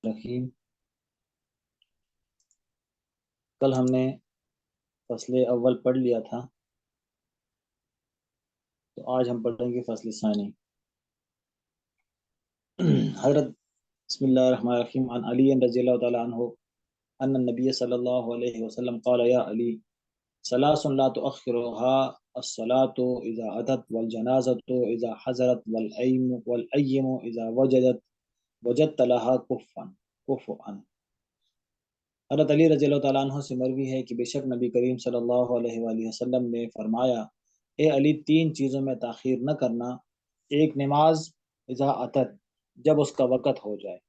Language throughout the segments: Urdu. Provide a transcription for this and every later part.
الرحیم۔ کل ہم نے فصل اول پڑھ لیا تھا، تو آج ہم پڑھیں گے فصل ثانی۔ حضرت بسم اللہ الرحمن الرحیم عن علی رضی اللہ تعالی عنہ ان النبی صلی اللہ علیہ وسلم قال یا علی ثلاث لا تؤخرها الصلاة اذا اتت والجنازة اذا حضرت والایم اذا وجدت لها کفوا۔ حضرت علی رضی اللہ تعالیٰ عنہ سے مروی ہے کہ بے شک نبی کریم صلی اللہ علیہ وآلہ وسلم نے فرمایا، اے علی تین چیزوں میں تاخیر نہ کرنا، ایک نماز اذا اتت جب اس کا وقت ہو جائے،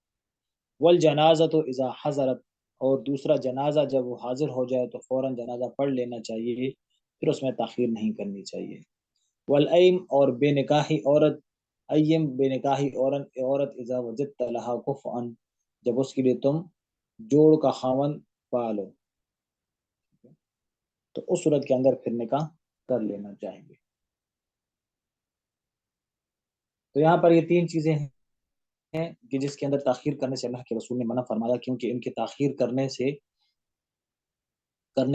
والجنازۃ اذا حضرت اور دوسرا جنازہ جب وہ حاضر ہو جائے تو فوراً جنازہ پڑھ لینا چاہیے، پھر اس میں تاخیر نہیں کرنی چاہیے، والایم اور بے نکاحی عورت، ایم بے نکاحی عورت اذا وجدت لها کفوا جب اس کے لیے تم جوڑ کا خاوند پالو تو اس صورت کے اندر پھر نکاح کر لینا چاہیے۔ تو یہاں پر یہ تین چیزیں ہیں کہ جس کے اندر تاخیر کرنے سے اللہ کے رسول نے منع فرمایا، کیونکہ ان کے تاخیر کرنے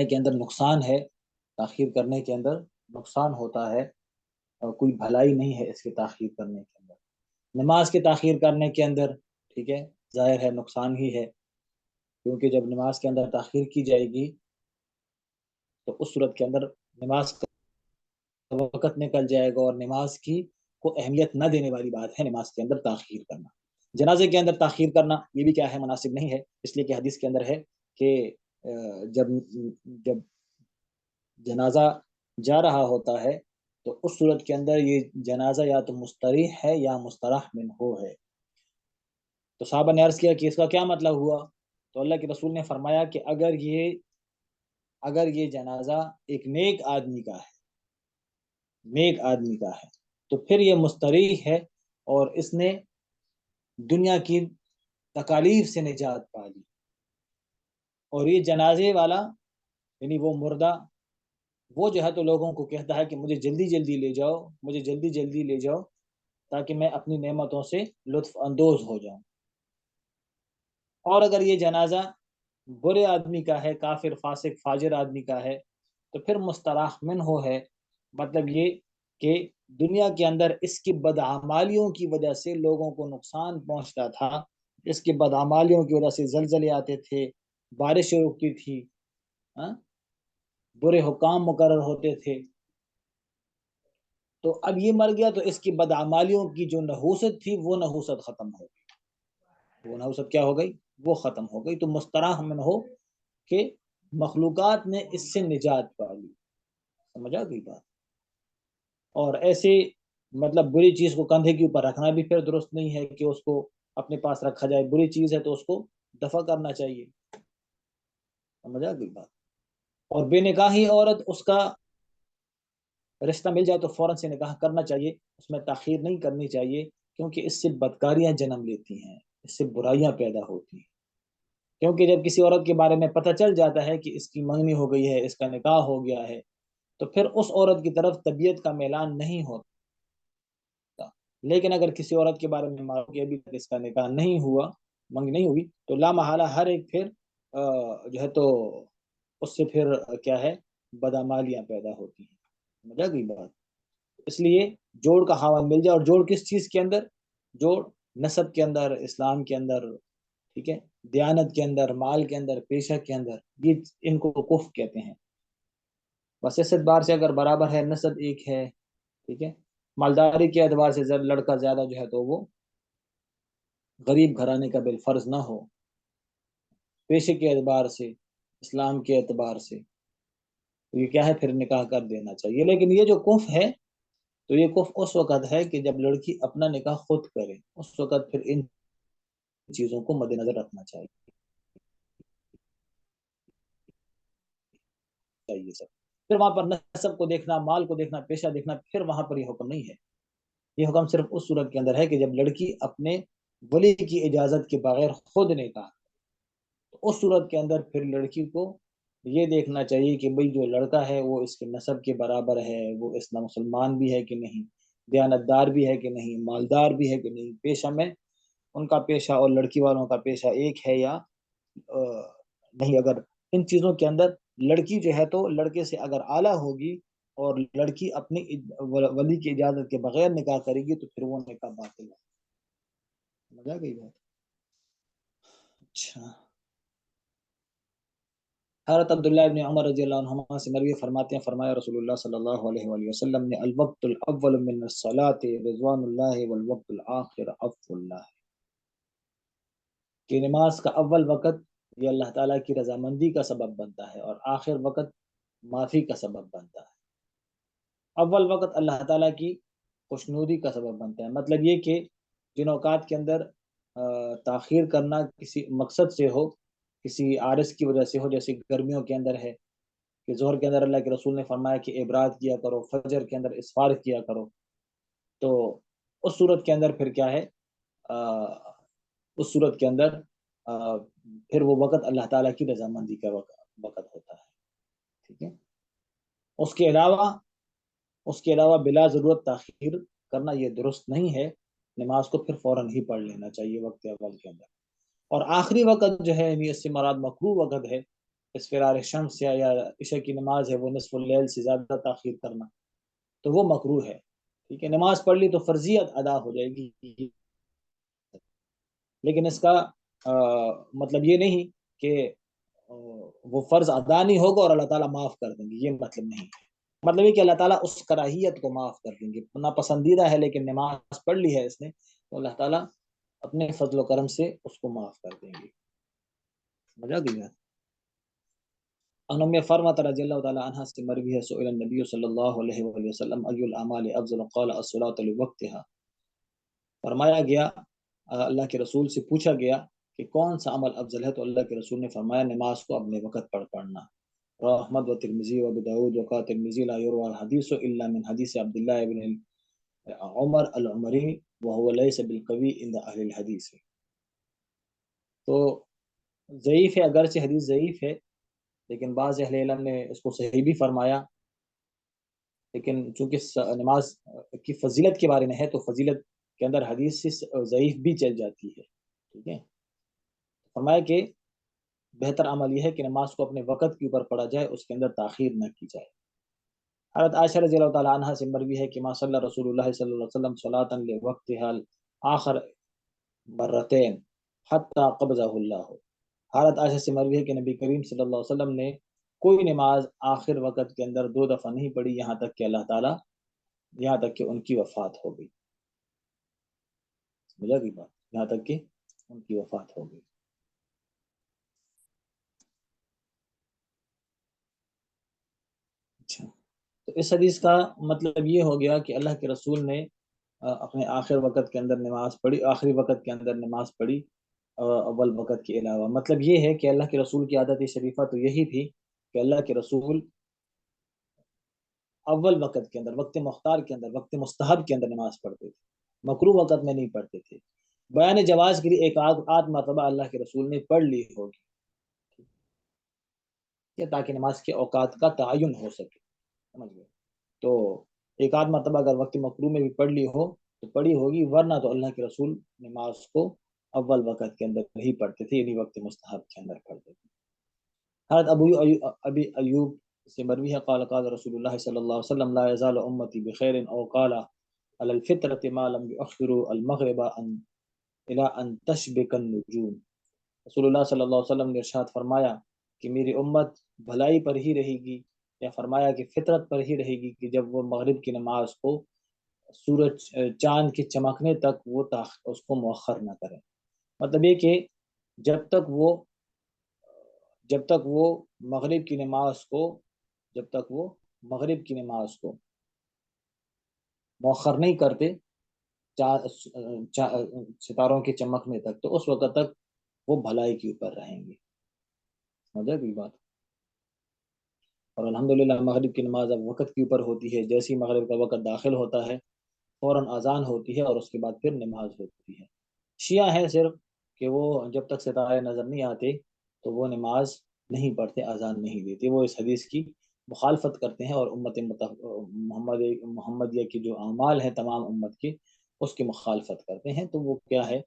کے اندر نقصان ہے، تاخیر کرنے کے اندر نقصان ہوتا ہے اور کوئی بھلائی نہیں ہے اس کے تاخیر کرنے کے اندر۔ نماز کے تاخیر کرنے کے اندر ٹھیک ہے ظاہر ہے نقصان ہی ہے، کیونکہ جب نماز کے اندر تاخیر کی جائے گی تو اس صورت کے اندر نماز کا وقت نکل جائے گا، اور نماز کی کو اہمیت نہ دینے والی بات ہے نماز کے اندر تاخیر کرنا۔ جنازے کے اندر تاخیر کرنا یہ بھی کیا ہے مناسب نہیں ہے، اس لیے کہ حدیث کے اندر ہے کہ جب جنازہ جا رہا ہوتا ہے تو اس صورت کے اندر یہ جنازہ یا تو مستریح ہے یا مستراح منہ ہے۔ تو صحابہ نے عرض کیا کہ اس کا کیا مطلب ہوا؟ تو اللہ کے رسول نے فرمایا کہ اگر یہ جنازہ ایک نیک آدمی کا ہے تو پھر یہ مستریح ہے اور اس نے دنیا کی تکالیف سے نجات پا لی، اور یہ جنازے والا یعنی وہ مردہ وہ جو ہے تو لوگوں کو کہتا ہے کہ مجھے جلدی جلدی لے جاؤ تاکہ میں اپنی نعمتوں سے لطف اندوز ہو جاؤں۔ اور اگر یہ جنازہ برے آدمی کا ہے، کافر فاسق فاجر آدمی کا ہے، تو پھر مستراح منہ ہے، مطلب یہ کہ دنیا کے اندر اس کی بدعمالیوں کی وجہ سے لوگوں کو نقصان پہنچتا تھا، اس کی بدعمالیوں کی وجہ سے زلزلے آتے تھے، بارشیں رکتی تھی، برے حکام مقرر ہوتے تھے، تو اب یہ مر گیا تو اس کی بدعمالیوں کی جو نحوست تھی وہ نحوست ختم ہو گئی، وہ نحوست کیا ہو گئی؟ وہ ختم ہو گئی۔ تو مستراح من ہو کہ مخلوقات نے اس سے نجات پا لی، سمجھا گئی بات؟ اور ایسے مطلب بری چیز کو کندھے کے اوپر رکھنا بھی پھر درست نہیں ہے کہ اس کو اپنے پاس رکھا جائے، بری چیز ہے تو اس کو دفع کرنا چاہیے، سمجھا گئی بات؟ اور بے نکاحی عورت اس کا رشتہ مل جائے تو فوراً سے نکاح کرنا چاہیے، اس میں تاخیر نہیں کرنی چاہیے، کیونکہ اس سے بدکاریاں جنم لیتی ہیں، اس سے برائیاں پیدا ہوتی ہیں۔ کیونکہ جب کسی عورت کے بارے میں پتہ چل جاتا ہے کہ اس کی منگنی ہو گئی ہے، اس کا نکاح ہو گیا ہے، تو پھر اس عورت کی طرف طبیعت کا میلان نہیں ہوتا۔ لیکن اگر کسی عورت کے بارے میں معلوم کہ ابھی تک اس کا نکاح نہیں ہوا، منگنی نہیں ہوئی، تو لامحالہ ہر ایک پھر جو ہے تو اس سے پھر کیا ہے بدعمالیاں پیدا ہوتی ہیں، سمجھا گئی بات؟ اس لیے جوڑ کا خاوند مل جائے، اور جوڑ کس چیز کے اندر؟ جوڑ نسب کے اندر، اسلام کے اندر، ٹھیک ہے، دیانت کے اندر، مال کے اندر، پیشہ کے اندر، یہ ان کو کف کہتے ہیں۔ بس اس اعتبار سے اگر برابر ہے، نسب ایک ہے، ٹھیک ہے، مالداری کے اعتبار سے لڑکا زیادہ جو ہے تو وہ غریب گھرانے کا بالفرض نہ ہو، پیشے کے اعتبار سے، اسلام کے اعتبار سے، تو یہ کیا ہے پھر نکاح کر دینا چاہیے۔ لیکن یہ جو کف ہے تو یہ کف اس وقت ہے کہ جب لڑکی اپنا نکاح خود کرے، اس وقت پھر ان چیزوں کو مد نظر رکھنا چاہیے سب۔ پھر وہاں پر نسب کو دیکھنا، مال کو دیکھنا، پیشہ دیکھنا، پھر وہاں پر یہ حکم نہیں ہے۔ یہ حکم صرف اس صورت کے اندر ہے کہ جب لڑکی اپنے ولی کی اجازت کے بغیر خود نکاح، تو اس صورت کے اندر پھر لڑکی کو یہ دیکھنا چاہیے کہ بھئی جو لڑکا ہے وہ اس کے نسب کے برابر ہے، وہ اسلام مسلمان بھی ہے کہ نہیں، دیانتدار بھی ہے کہ نہیں، مالدار بھی ہے کہ نہیں، پیشہ میں ان کا پیشہ اور لڑکی والوں کا پیشہ ایک ہے یا نہیں. اگر ان چیزوں کے اندر لڑکی جو ہے تو لڑکے سے اگر اعلیٰ ہوگی اور لڑکی اپنی ولی کی اجازت کے بغیر نکاح کرے گی تو پھر وہ نکاح باطل ہے. سمجھ آ گئی بات؟ اچھا. حضرت عبداللہ ابن عمر رضی اللہ عنہما سے مروی فرماتے ہیں فرمایا رسول اللہ صلی اللہ علیہ وآلہ وسلم نے الوقت الاول من الصلاة رضوان اللہ والوقت الاخر عفو اللہ، کہ نماز کا اول وقت یہ اللہ تعالیٰ کی رضامندی کا سبب بنتا ہے اور آخر وقت معافی کا سبب بنتا ہے. اول وقت اللہ تعالیٰ کی خوشنودی کا سبب بنتا ہے، مطلب یہ کہ جن اوقات کے اندر تاخیر کرنا کسی مقصد سے ہو، کسی عارض کی وجہ سے ہو، جیسے گرمیوں کے اندر ہے کہ ظہر کے اندر اللہ کے رسول نے فرمایا کہ ابراد کیا کرو، فجر کے اندر اسفار کیا کرو، تو اس صورت کے اندر پھر کیا ہے، اس صورت کے اندر پھر وہ وقت اللہ تعالیٰ کی رضامندی کا وقت ہوتا ہے. ٹھیک ہے. اس کے علاوہ بلا ضرورت تاخیر کرنا یہ درست نہیں ہے. نماز کو پھر فوراً ہی پڑھ لینا چاہیے وقت اول کے اندر. اور آخری وقت جو ہے اس سے مراد مکروہ وقت ہے، اسفرار شمس یا عشاء کی نماز ہے وہ نصف اللیل سے زیادہ تاخیر کرنا، تو وہ مکروہ ہے. ٹھیک ہے. نماز پڑھ لی تو فرضیت ادا ہو جائے گی، لیکن اس کا مطلب یہ نہیں کہ وہ فرض ادا نہیں ہوگا اور اللہ تعالیٰ معاف کر دیں گے، یہ مطلب نہیں. مطلب یہ کہ اللہ تعالیٰ اس کراہیت کو معاف کر دیں گے. ناپسندیدہ ہے لیکن نماز پڑھ لی ہے اس نے تو اللہ تعالیٰ اپنے فضل و کرم سے اس کو معاف کر دیں گے. سمجھا گیا؟ ان ام فرمۃ رضی اللہ تعالی عنہا سے مروی ہے سئل النبی صلی اللہ علیہ وآلہ وسلم ای الاعمال افضل قال الصلاۃ لوقتها، فرمایا گیا اللہ کے رسول سے پوچھا گیا کہ کون سا عمل افضل ہے، تو اللہ کے رسول نے فرمایا نماز کو اپنے وقت پر پڑھنا. رواه احمد و ترمذی و ابو داؤد وقال ترمذی لا يروى الحديث الا من حديث عبد الله بن عمر العمری وهو ليس بالقوي عند اهل الحديث. تو ضعیف ہے، اگرچہ حدیث ضعیف ہے لیکن بعض اہل علم نے اس کو صحیح بھی فرمایا، لیکن چونکہ نماز کی فضیلت کے بارے میں ہے تو فضیلت کے اندر حدیث سے ضعیف بھی چل جاتی ہے. ٹھیک ہے. فرمایا کہ بہتر عمل یہ ہے کہ نماز کو اپنے وقت کے اوپر پڑھا جائے، اس کے اندر تاخیر نہ کی جائے. حضرت عائشہ رضی اللہ تعالی عنہا سے مروی ہے کہ ما صلی رسول اللہ صلی اللہ علیہ وسلم صلاۃ لوقتها آخر مرتين حتی قبضہ اللہ. حضرت عائشہ سے مروی ہے کہ نبی کریم صلی اللہ علیہ وسلم نے کوئی نماز آخر وقت کے اندر 2 دفعہ نہیں پڑھی یہاں تک کہ اللہ تعالیٰ یہاں تک کہ ان کی وفات ہو گئی. سمجھا گئی بات؟ یہاں تک کہ ان کی وفات ہو گئی. اچھا. تو اس حدیث کا مطلب یہ ہو گیا کہ اللہ کے رسول نے اپنے آخر وقت کے اندر نماز پڑھی، آخری وقت کے اندر نماز پڑھی اول وقت کے علاوہ. مطلب یہ ہے کہ اللہ کے رسول کی عادت شریفہ تو یہی تھی کہ اللہ کے رسول اول وقت کے اندر، وقت مختار کے اندر، وقت مستحب کے اندر نماز پڑھتے تھے، مکروہ وقت میں نہیں پڑھتے تھے. بیان جواز کے لیے ایک آدھ مرتبہ اللہ کے رسول نے پڑھ لی ہوگی تاکہ نماز کے اوقات کا تعین ہو سکے. سمجھ گئے؟ تو ایک آدھ مرتبہ اگر وقت مکروہ میں بھی پڑھ لی ہو تو پڑھی ہوگی، ورنہ تو اللہ کے رسول نماز کو اول وقت کے اندر ہی پڑھتے تھے، یعنی وقت مستحب کے اندر پڑھتے تھے. حضرت ابی ایوب سے مروی ہے قال قال رسول اللہ صلی اللہ علیہ وسلم لا يزال امتی بخیر او قال على الفطرة ما لم يؤخروا المغرب الى ان تشبك النجوم. رسول اللہ صلی اللہ علیہ وسلم نے ارشاد فرمایا کہ میری امت بھلائی پر ہی رہے گی، یا فرمایا کہ فطرت پر ہی رہے گی کہ جب وہ مغرب کی نماز کو سورج چاند کے چمکنے تک وہ اس کو مؤخر نہ کریں. مطلب یہ کہ جب تک وہ مغرب کی نماز کو مؤخر نہیں کرتے ستاروں کے چمکنے تک، تو اس وقت تک وہ بھلائی کے اوپر رہیں گے. سمجھا کوئی بات؟ اور الحمدللہ مغرب کی نماز اب وقت کے اوپر ہوتی ہے، جیسے ہی مغرب کا وقت داخل ہوتا ہے فوراً اذان ہوتی ہے اور اس کے بعد پھر نماز ہوتی ہے. شیعہ ہے صرف کہ وہ جب تک ستارے نظر نہیں آتے تو وہ نماز نہیں پڑھتے، اذان نہیں دیتے. وہ اس حدیث کی مخالفت کرتے ہیں اور امت محمدیہ کی جو اعمال ہیں تمام امت کے اس کی مخالفت کرتے ہیں. تو وہ کیا ہے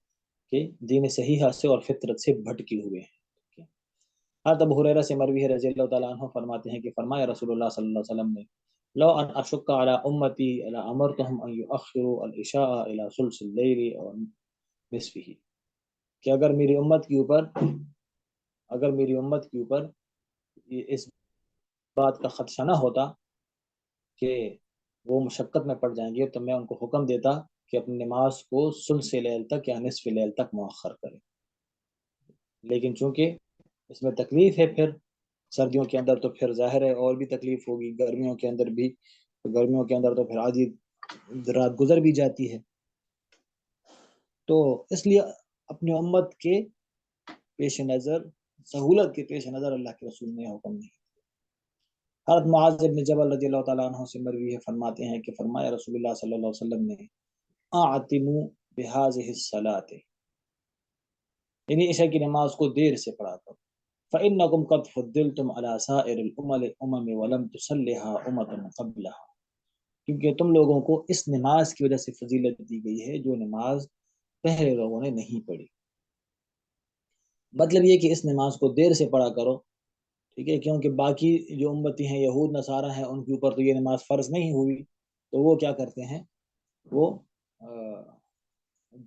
کہ دین صحیحہ سے اور فطرت سے بھٹکے ہوئے ہیں۔ حضرت ابو ہریرہ سے مروی ہے رضی اللہ تعالیٰ عنہ فرماتے ہیں کہ فرمایا رسول اللہ صلی اللہ علیہ وسلم نے لو ان اشق علی امتی لامرتهم ان یؤخروا العشاء الى ثلث الليل اور نصفه، کہ اگر میری امت کے اوپر اس بات کا خدشہ نہ ہوتا کہ وہ مشقت میں پڑ جائیں گے تو میں ان کو حکم دیتا کہ اپنی نماز کو ثلث لیل تک یا نصف لیل تک مؤخر کریں، لیکن چونکہ اس میں تکلیف ہے، پھر سردیوں کے اندر تو پھر ظاہر ہے اور بھی تکلیف ہوگی، گرمیوں کے اندر بھی، گرمیوں کے اندر تو پھر آدھی رات گزر بھی جاتی ہے، تو اس لیے اپنی امت کے پیش نظر، سہولت کے پیش نظر اللہ کے رسول نے حکم نہیں۔ حضرت معاذ بن جبل رضی اللہ تعالیٰ عنہ سے مروی ہے، فرماتے ہیں کہ فرمایا رسول اللہ صلی اللہ علیہ وسلم نے اعتموا بهذه الصلاة، یعنی عشاء کی نماز کو دیر سے پڑھا کرو، فإنکم قد فضلتم على سائر الامم ولم تصلها امة قبلها، کیونکہ تم لوگوں کو اس نماز کی وجہ سے فضیلت دی گئی ہے جو نماز پہلے لوگوں نے نہیں پڑھی۔ مطلب یہ کہ اس نماز کو دیر سے پڑھا کرو، ٹھیک ہے، کیونکہ باقی جو امتی ہیں، یہود نصارہ ہیں، ان کے اوپر تو یہ نماز فرض نہیں ہوئی، تو وہ کیا کرتے ہیں، وہ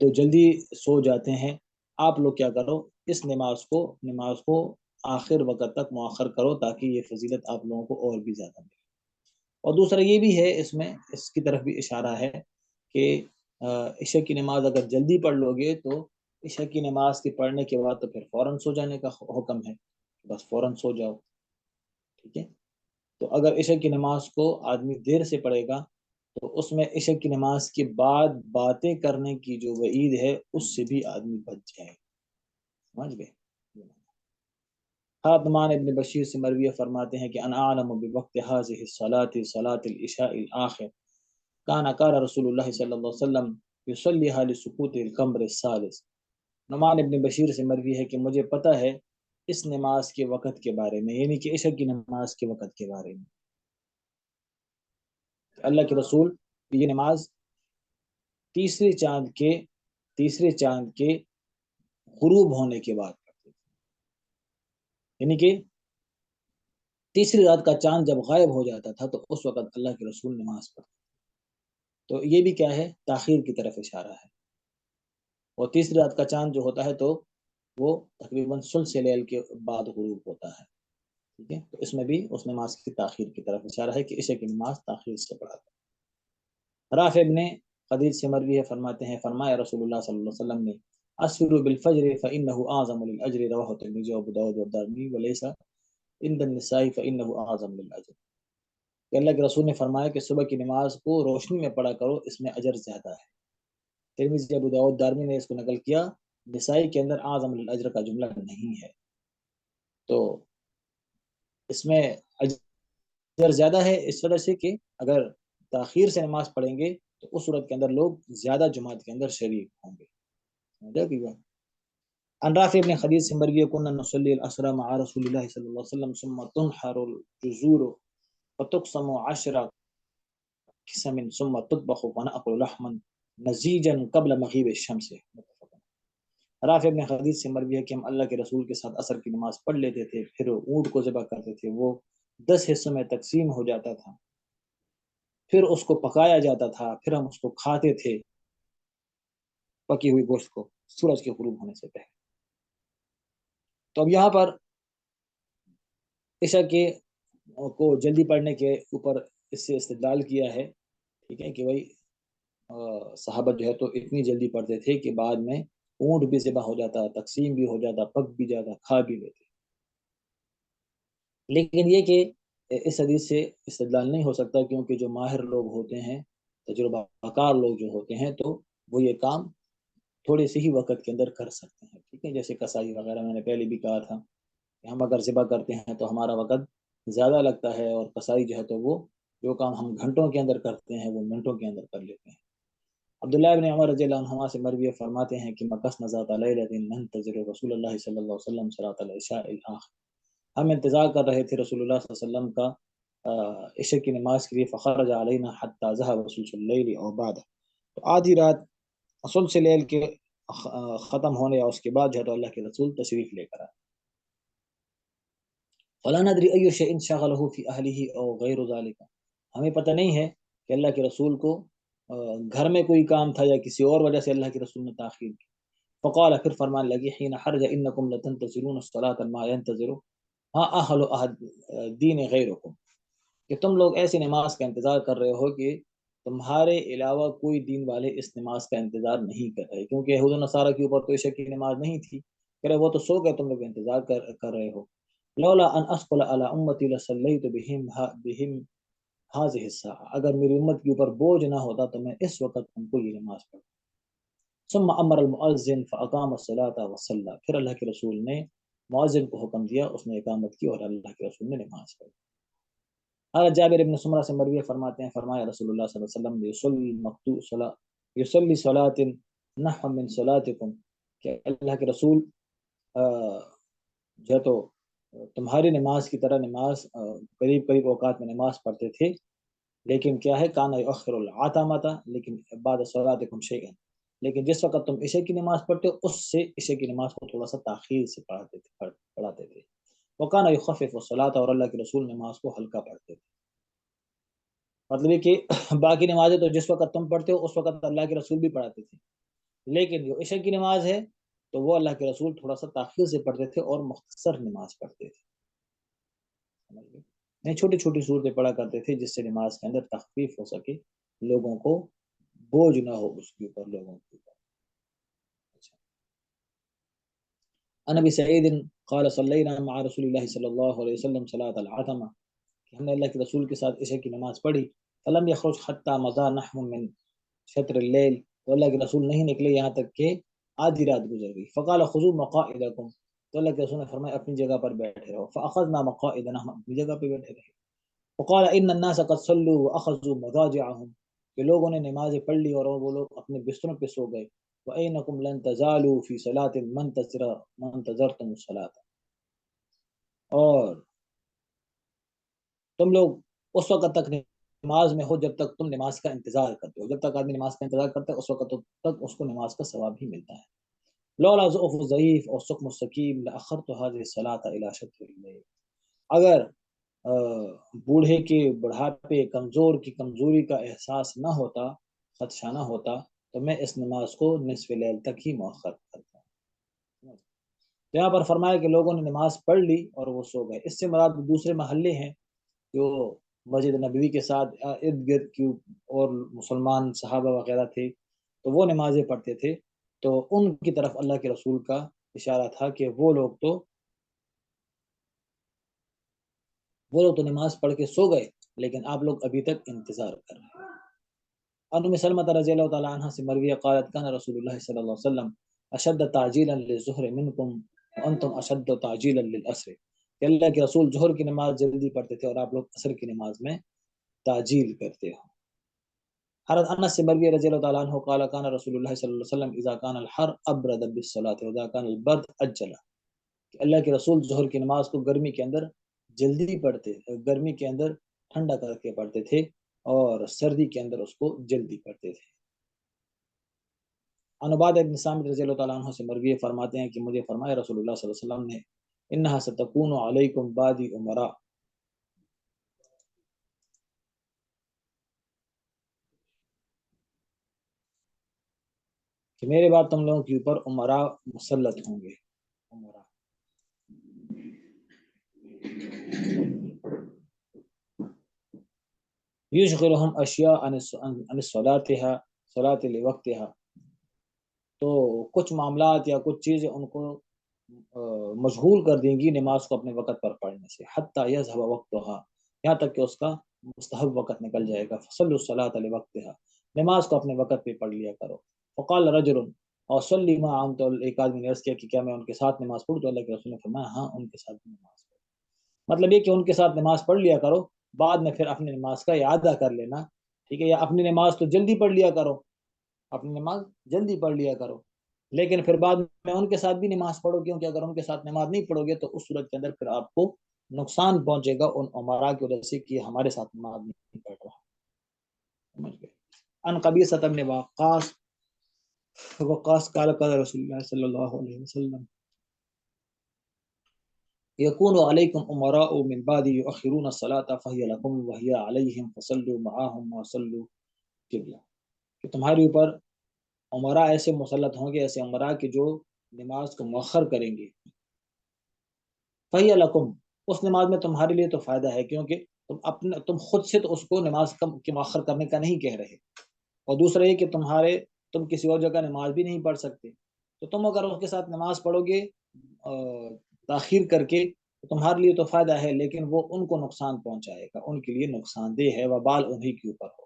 تو جلدی سو جاتے ہیں۔ آپ لوگ کیا کرو، اس نماز کو آخر وقت تک مؤخر کرو تاکہ یہ فضیلت آپ لوگوں کو اور بھی زیادہ ملے۔ اور دوسرا یہ بھی ہے، اس میں اس کی طرف بھی اشارہ ہے کہ عشاء کی نماز اگر جلدی پڑھ لو گے تو عشاء کی نماز کے پڑھنے کے بعد تو پھر فوراً سو جانے کا حکم ہے، بس فوراً سو جاؤ، ٹھیک ہے۔ تو اگر عشاء کی نماز کو آدمی دیر سے پڑھے گا تو اس میں عشاء کی نماز کے بعد باتیں کرنے کی جو وعید ہے اس سے بھی آدمی بچ جائے، سمجھ گئے۔ حضرت نعمان ابن بشیر سے مروی فرماتے ہیں کہ انا اعلم بوقت هذه الصلاة صلاة العشاء الاخر كان رسول اللہ صلی اللہ علیہ وسلم يصليها لسقوط القمر الثالث۔ نعمان ابن بشیر سے مروی ہے کہ مجھے پتہ ہے اس نماز کے وقت کے بارے میں، یعنی کہ عشاء کی نماز کے وقت کے بارے میں، اللہ کے رسول یہ نماز تیسرے چاند کے غروب ہونے کے بعد پڑھتے تھے، یعنی کہ تیسری رات کا چاند جب غائب ہو جاتا تھا تو اس وقت اللہ کے رسول نماز پڑھتے تھے، تو یہ بھی کیا ہے، تاخیر کی طرف اشارہ ہے۔ اور تیسری رات کا چاند جو ہوتا ہے تو وہ تقریباً ثلث لیل کے بعد غروب ہوتا ہے، ٹھیک ہے، تو اس میں بھی اس نماز کی تاخیر کی طرف اشارہ ہے کہ عشاء کی نماز تاخیر سے پڑھا تھا۔ رافع ابن خدیج سے مروی ہے، فرماتے ہیں فرمایا رسول اللہ صلی اللہ علیہ وسلم نے اسفروا بالفجر فإنه أعظم للأجر، رواه الترمذی وابو داؤد والدارمی وليس عند النساء فإنه أعظم للأجر، کہ اللہ کے رسول نے فرمایا کہ صبح کی نماز کو روشنی میں پڑھا کرو، اس میں اجر زیادہ ہے۔ ترمذی ابو داؤد دارمی نے اس کو نقل کیا، نسائی کے اندر اعظم للأجر کا جملہ نہیں ہے، تو اس میں اجر زیادہ ہے اس وجہ سے کہ اگر تاخیر سے نماز پڑھیں گے تو اس صورت کے اندر لوگ زیادہ جماعت کے اندر شریک ہوں گے۔ عن رافع ابن خدیج سے مروی ہے كنا نصلي العصر مع رسول الله صلی اللہ علیہ وسلم ثم تنحر الجزور فتقسم 10 قسم ثم تطبخ ونأكل لحما نزيجا قبل مغيب الشمس۔ رافع ابن خدیج سے مروی ہے کہ ہم اللہ کے رسول کے ساتھ عصر کی نماز پڑھ لیتے تھے، پھر اونٹ کو ذبح کرتے تھے، وہ 10 حصوں میں تقسیم ہو جاتا تھا، پھر اس کو پکایا جاتا تھا، پھر ہم اس کو کھاتے تھے، پکی ہوئی گوشت کو سورج کے غروب ہونے سے پہلے۔ تو اب یہاں پر عشاء کے کو جلدی پڑھنے کے اوپر اس سے استدلال کیا ہے، ٹھیک ہے، کہ بھائی صحابہ جو ہے تو اتنی جلدی پڑھتے تھے کہ بعد میں اونٹ بھی ذبح ہو جاتا، تقسیم بھی ہو جاتا، پک بھی جاتا، کھا بھی لیتے۔ لیکن یہ کہ اس حدیث سے استدلال نہیں ہو سکتا، کیونکہ جو ماہر لوگ ہوتے ہیں، تجربہ کار لوگ جو ہوتے ہیں، تو وہ یہ کام تھوڑے سے ہی وقت کے اندر کر سکتے ہیں، ٹھیک ہے، جیسے کسائی وغیرہ میں نے پہلے بھی کہا تھا کہ ہم اگر ذبح کرتے ہیں تو ہمارا وقت زیادہ لگتا ہے، اور کسائی جو ہے تو وہ جو کام ہم گھنٹوں کے اندر کرتے ہیں وہ منٹوں کے اندر کر لیتے ہیں۔ عبداللہ ابن عمر رضی اللہ عنہما سے مروی فرماتے ہیں کہ مکثنا ذات لیلۃ ننتظر رسول اللہ صلی اللہ علیہ وسلم صلاۃ العشاء الاخر، ہم انتظار کر رہے تھے رسول اللہ صلی اللہ علیہ وسلم کا عشاء کی نماز کے لیے، فخرج علینا حتی ذهب ثلث اللیل او بعد، تو آدھی رات ثلث لیل کے ختم ہونے یا اس کے بعد جو ہے تو اللہ کے رسول تشریف لے کر آئے. فَلَا نَدْرِي أَيُّ شَيْءٍ شَغَلَهُ فِي أَهْلِهِ أَوْ غَيْرُ ذَلِكَ. ہمیں پتہ نہیں ہے کہ اللہ کے رسول کو گھر میں کوئی کام تھا یا کسی اور وجہ سے اللہ کے رسول نے تاخیر کی. فقال پھر فرمان لگی حين حرج انکم لتنتظرون الصلاة ما ينتظر ها اهل احد دین غیرکم، کہ تم لوگ ایسی نماز کا انتظار کر رہے ہو کہ تمہارے علاوہ کوئی دین والے اس نماز کا انتظار نہیں کر رہے، کیونکہ یہود و نصارہ کے اوپر تو عشاء کی نماز نہیں تھی، کہ وہ تو سو گئے، تم لوگ انتظار کر رہے ہو. لولا ان اثقل على امتی لصلیت بهم هذه الساعه، اگر میری امت کے اوپر بوجھ نہ ہوتا تو میں اس وقت ان کو یہ نماز پڑھتا. ثم امر المؤذن فاقام الصلاة وصلى، پھر اللہ کے رسول نے مؤذن کو حکم دیا، اس نے اقامت کی اور اللہ کے رسول نے نماز پڑھی. حضرت جابر بن سمرہ سے مروی فرماتے ہیں، فرمایا رسول اللہ صلی اللہ علیہ وسلم یصلی صلاۃ نحو من صلاتکم، کہ اللہ کے رسول جو تو تمہاری نماز کی طرح نماز قریب قریب اوقات میں نماز پڑھتے تھے، لیکن کیا ہے کانا یؤخر العتمۃ لیکن بعد صلاتکم شیئا، لیکن جس وقت تم عشاء کی نماز پڑھتے ہو اس سے عشاء کی نماز کو تھوڑا سا تاخیر سے پڑھاتے تھے. وکانا یخفف الصلاۃ، اور اللہ کے رسول نماز کو ہلکا پڑھتے تھے. مطلب یہ کہ باقی نمازیں تو جس وقت تم پڑھتے ہو اس وقت اللہ کے رسول بھی پڑھاتے تھے، لیکن جو عشاء کی نماز ہے تو وہ اللہ کے رسول تھوڑا سا تاخیر سے پڑھتے تھے اور مختصر نماز پڑھتے تھے. نہیں، چھوٹی چھوٹی صورتیں پڑھا کرتے تھے جس سے نماز کے اندر تخفیف ہو سکے، لوگوں کو بوجھ نہ ہو اس کے اوپر، لوگوں کے اوپر. عن ابی سعید قال صلینا مع رسول اللہ صلی اللہ علیہ وسلم صلاۃ العتمہ، کہ ہم نے اللہ کے رسول کے ساتھ عشاء کی نماز پڑھی. فلم یخرج حتی مضى نحو من شطر اللیل، تو اللہ کے رسول نہیں نکلے یہاں تک کہ آدھی رات گزر گئی. فقال خذوا مقاعدکم، تو اللہ کے رسول نے فرمایا اپنی جگہ پر بیٹھے رہو. فاخذنا مقاعدنا، ہم اپنی جگہ پہ بیٹھے رہے. فقال ان الناس قد صلوا واخذوا مضاجعهم، کہ لوگوں نے نمازیں پڑھ لی اور وہ لوگ اپنے بستروں پہ سو گئے. وَإِنَّكُمْ لَن تَزَالُوا فِي صَلَاةٍ مَنْتَظَرْتُمُ الصَّلَاةَ، اور تم لوگ اس وقت تک نماز میں ہو جب تک تم نماز کا انتظار کرتے ہو. جب تک آدمی نماز کا انتظار کرتا ہے اس وقت تک اس کو نماز کا ثواب ہی ملتا ہے. لولا ضعف الضعیف اور سقم السقیم لأخرت هذه الصلاة إلى شطر الليل، اگر بوڑھے کے بڑھاپے، کمزور کی کمزوری کا احساس نہ ہوتا، خدشہ نہ ہوتا، تو میں اس نماز کو نصف لیل تک ہی مؤخر کرتا. یہاں پر فرمایا کہ لوگوں نے نماز پڑھ لی اور وہ سو گئے. اس سے مراد دوسرے محلے ہیں جو مسجد نبوی کے ساتھ ارد گرد کی اور مسلمان صحابہ وغیرہ تھے، تو وہ نمازیں پڑھتے تھے، تو ان کی طرف اللہ کے رسول کا اشارہ تھا کہ وہ لوگ تو نماز پڑھ کے سو گئے، لیکن آپ لوگ ابھی تک انتظار کر رہے ہیں. ان ام سلمہ رضی اللہ تعالی عنہ سے مروی قالت کان رسول اللہ صلی اللہ علیہ وسلم اشد تعجیلا للظہر منکم وانتم اشد تعجیلا للعصر، کہ اللہ کے رسول ظہر کی نماز جلدی پڑھتے تھے اور آپ لوگ عصر کی نماز میں تعجیل کرتے ہو. حضرت انس سے مروی رضی اللہ تعالی عنہ قال کان رسول اللہ صلی اللہ علیہ وسلم اذا کان الحر ابرد بالصلاۃ واذا کان البرد اجل، کہ اللہ کے رسول ظہر کی نماز کو گرمی کے اندر جلدی پڑھتے، گرمی کے اندر ٹھنڈا کر کے پڑھتے تھے اور سردی کے اندر اس کو جلدی پڑھتے تھے. عن عبادہ بن صامت رضی اللہ تعالیٰ عنہ سے مروی فرماتے ہیں کہ مجھے فرمایا رسول اللہ صلی اللہ علیہ وسلم نے انہا ستکون علیکم بعدی امراء، کہ میرے بعد تم لوگوں کے اوپر امراء مسلط ہوں گے. امراء یشغلہم اشیاء عن صلاۃ لوقتها، تو کچھ معاملات یا کچھ چیزیں ان کو مشغول کر دیں گی نماز کو اپنے وقت پر پڑھنے سے. حتی یذهب وقتها، یہاں تک کہ اس کا مستحب وقت نکل جائے گا. فصلوا الصلاۃ لوقتها، نماز کو اپنے وقت پہ پڑھ لیا کرو. فقال رجل اور صلی معهم، تو ایک آدمی نے عرض کیا کہ کیا میں ان کے ساتھ نماز پڑھوں؟ تو اللہ کے رسول نے فرمایا ہاں ان کے ساتھ نماز پڑھ. مطلب یہ کہ ان کے ساتھ نماز پڑھ لیا کرو، بعد میں پھر اپنی نماز کا اعادہ کر لینا، ٹھیک ہے، یا اپنی نماز تو جلدی پڑھ لیا کرو، اپنی نماز جلدی پڑھ لیا کرو، لیکن پھر بعد میں ان کے ساتھ بھی نماز پڑھو، کیونکہ اگر ان کے ساتھ نماز نہیں پڑھو گے تو اس صورت کے اندر پھر آپ کو نقصان پہنچے گا ان امراء کی وجہ سے کہ ہمارے ساتھ نماز نہیں پڑھ رہا. سمجھ گئے. ان قبیصہ بن وقاص وقاص قال قال رسول اللہ صلی اللہ علیہ وسلم یکون علیکم امراء من بعد یؤخرون الصلاۃ فہی لکم وہی علیہم فصلوا معاہم وصلوا قبلہ، کہ تمہارے اوپر امراء ایسے مسلط ہوں گے، ایسے امراء کے جو نماز کو مؤخر کریں گے، فہی لکم، اس نماز میں تمہارے لیے تو فائدہ ہے، کیونکہ تم خود سے تو اس کو نماز کی مؤخر کرنے کا نہیں کہہ رہے، اور دوسرا یہ کہ تم کسی اور جگہ نماز بھی نہیں پڑھ سکتے، تو تم اگر اس کے ساتھ نماز پڑھو گے تاخیر کر کے، تو تمہارے لیے تو فائدہ ہے، لیکن وہ ان کو نقصان پہنچائے گا، ان کے لیے نقصان دہ ہے، وبال انہی کے اوپر ہو۔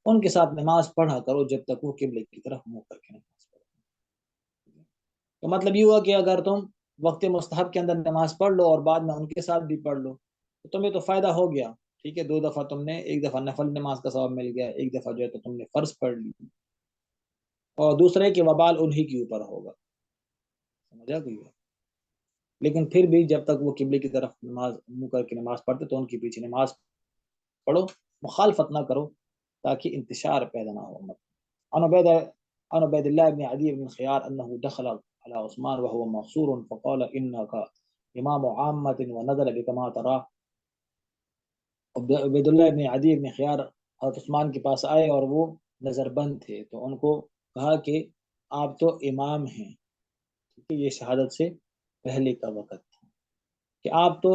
ان کے ساتھ نماز پڑھا کرو جب تک وہ قبلے کی طرف منہ کر کے نماز پڑھو۔ تو مطلب یہ ہوا کہ اگر تم وقت مستحب کے اندر نماز پڑھ لو اور بعد میں ان کے ساتھ بھی پڑھ لو تو تمہیں تو فائدہ ہو گیا، ٹھیک ہے، 2 دفعہ تم نے، ایک دفعہ نفل نماز کا ثواب مل گیا، ایک دفعہ جو ہے تو تم نے فرض پڑھ لی، اور دوسرے کہ وبال انہی کے اوپر ہوگا، سمجھا گئی؟ لیکن پھر بھی جب تک وہ قبلے کی طرف نماز منہ کر کے نماز پڑھتے تو ان کے پیچھے نماز پڑھو، مخالفت نہ کرو تاکہ انتشار پیدا نہ ہو۔ عن عبید اللہ بن عدی بن خیار انه دخل على عثمان وهو مقصور فقال انك امام عامة ونزل بك ما ترى۔ عبید اللہ بن عدی بن خیار حضرت عثمان کے پاس آئے اور وہ نظر بند تھے، تو ان کو کہا کہ آپ تو امام ہیں، یہ شہادت سے پہلے کا وقت تھا، کہ آپ تو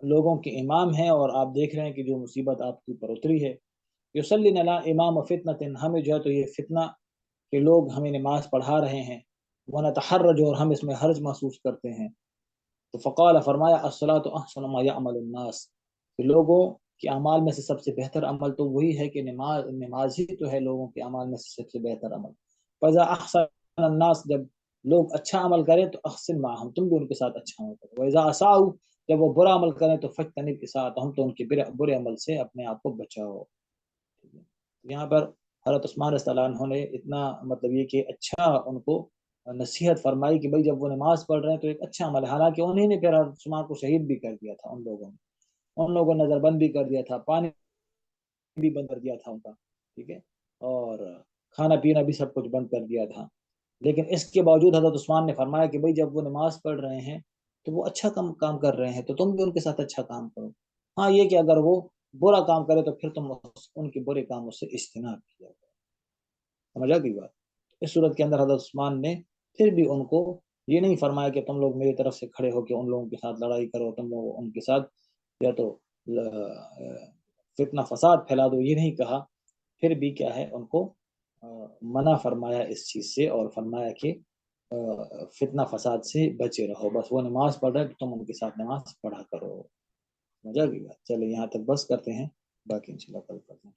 لوگوں کے امام ہیں اور آپ دیکھ رہے ہیں کہ جو مصیبت آپ کے اوپر اتری ہے، یصلی لنا امام فتنۃ، ہمیں جو ہے تو یہ فتنہ کہ لوگ ہمیں نماز پڑھا رہے ہیں، ونتحرج، اور ہم اس میں حرج محسوس کرتے ہیں، تو فقال، فرمایا، الصلاۃ احسن ما یعمل الناس، کہ لوگوں کے اعمال میں سے سب سے بہتر عمل تو وہی ہے کہ نماز ہی تو ہے لوگوں کے اعمال میں سے سب سے بہتر عمل، فاذا احسن الناس، جب لوگ اچھا عمل کریں تو احسن معہم، تم بھی ان کے ساتھ اچھا عمل کرو، واذا اساءوا، جب وہ برا عمل کریں تو فجتنب اساءتهم، تو ان کے برے عمل سے اپنے آپ کو بچاؤ۔ یہاں پر حضرت عثمان رضی اللہ عنہ نے اتنا مطلب یہ کہ اچھا ان کو نصیحت فرمائی کہ بھائی جب وہ نماز پڑھ رہے ہیں تو ایک اچھا عمل ہے، حالانکہ انہیں نے پھر حضرت عثمان کو شہید بھی کر دیا تھا، ان لوگوں نے نظر بند بھی کر دیا تھا، پانی بھی بند کر دیا تھا ان کا، ٹھیک ہے، اور کھانا پینا بھی سب کچھ بند کر دیا تھا، لیکن اس کے باوجود حضرت عثمان نے فرمایا کہ بھائی جب وہ نماز پڑھ رہے ہیں تو وہ اچھا کام کر رہے ہیں تو تم بھی ان کے ساتھ اچھا کام کرو، ہاں یہ کہ اگر وہ برا کام کرے تو پھر تم ان کے برے کاموں سے اجتناب کیا کرو۔ سمجھا گئی بات؟ اس صورت کے اندر حضرت عثمان نے پھر بھی ان کو یہ نہیں فرمایا کہ تم لوگ میری طرف سے کھڑے ہو کے ان لوگوں کے ساتھ لڑائی کرو، تم لوگ ان کے ساتھ یا تو فتنہ فساد پھیلا دو، یہ نہیں کہا، پھر بھی کیا ہے ان کو منع فرمایا اس چیز سے، اور فرمایا کہ فتنہ فساد سے بچے رہو، بس وہ نماز پڑھ رہے تو تم ان کے ساتھ نماز پڑھا کرو۔ سمجھا گئی بات؟ چلے یہاں تک بس کرتے ہیں، باقی انشاءاللہ کل کرتے ہیں۔